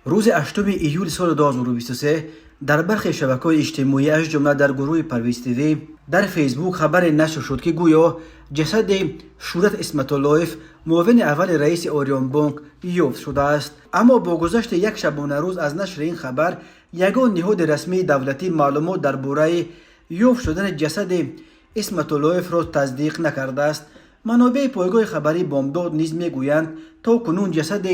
روز 8 ایول سال 2023 در برخی شبکه‌های اجتماعی از جمله در گروه پرویز تیوی در فیسبوک خبر نشر شد که گویا جسد شورت اسمت اللهیف معاون اول رئیس اوریون بانک یافت شده است. اما با گذشت یک شبانه روز از نشر این خبر یگان نهاد رسمی دولتی معلومات درباره یافت شدن جسد اسمت اللهیف را تصدیق نکرده است. منابع پایگاه خبری بامداد نیز میگویند تا کنون جسد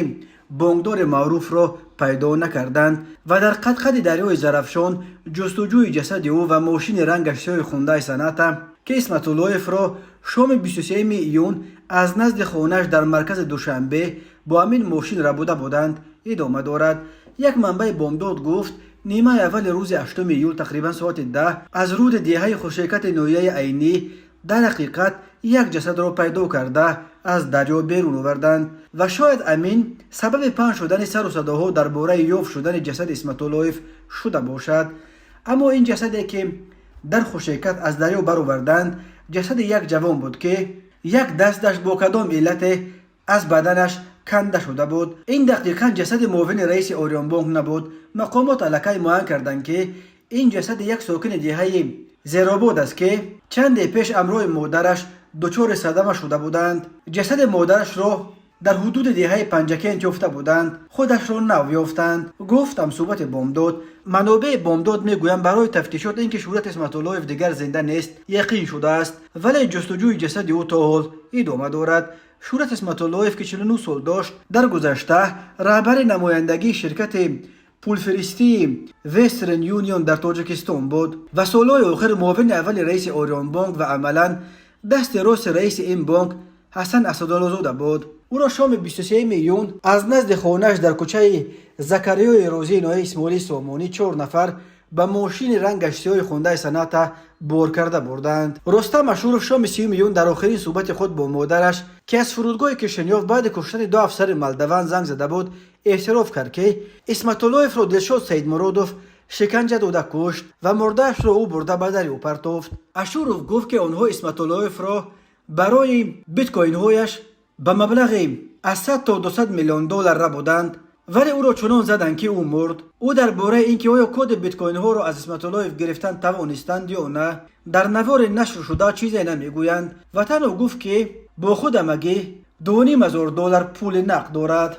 بانکدار معروف را پیدا نکردند و در قطقط دریای زرافشان جستجوی جسد او و ماشین رنگش سیاه خونده صنعت که اسمت اللهیف را شام 23 ایون از نزد خانه‌اش در مرکز دوشنبه با همین ماشین ربوده بودند ادامه دارد. یک منبع بامداد گفت نیمه اول روز 8 ایول تقریبا ساعت 10 از رود دیهه خوشیکت نویه عینی در حقیقت یک جسد را پیدا کرده از دریا بیرون آوردند و شاید امین سبب پنهان شدن سر و صداها درباره یافت شدن جسد اسمت اللهیف شده باشد. اما این جسدی که در خوشیکت از دریا برآوردند جسد یک جوان بود که یک دستش با کدام علت از بدنش کنده شده بود. این دقیقاً جسد معاون رئیس اوریون بانک نبود. مقامات الکی معاین کردند که این جسد یک ساکن دیهه زیرآباد است که چند پیش امروی مادرش دچار صدمه شده بودند. جسد مادرش را در حدود دیهه پنجکین یافته بودند، خودش را نیافتند. گفتم صحبت بامداد. منابع بامداد میگویند برای تفتیشات اینکه شورت اسمت اللهیف دیگر زنده نیست یقین شده است، ولی جستجوی جسد او تا حال ادامه دارد. شورت اسمت اللهیف که 49 سال داشت در گذشته رهبر نمایندگی شرکت پولفرستی وسترن یونیون در تاجیکستان بود و سالهای آخر معاون اول رئیس اوریون بانک و عملا دست راست رئیس این بانک حسن اسدالله زاده بود. او را شام 23 ایون از نزد خانه‌اش در کوچه زکریای روزی ناحیه اسماعیلی سامانی 4 نفر به ماشین رنگش سیاه خونده صنعت بار کرده بردند. رستم اشورف شام 30 ایون در آخرین صحبت خود با مادرش که از فرودگاه کشنیاف بعد کشتن 2 افسر مالدوان زنگ زده بود اعتراف کرد که اسمت اللهیف را دلشاد سید مرادوف شکنجه داده کشت و مرده‌اش را او برده به دریا پرتافت. اشورف گفت که آنها اسمت اللهیف را برای بیت کوین هایش به مبلغ از 100 تا 200 میلیون دلار را بودند، ولی او را چنان زدند که او مرد. او درباره اینکه آیا کد بیت کوین ها را از اسمت اللهیف گرفتن توانستند یا نه در نوار نشر شده چیزی نمیگویند و تنها گفت که با خود مگه $2,500 پول نقد دارد.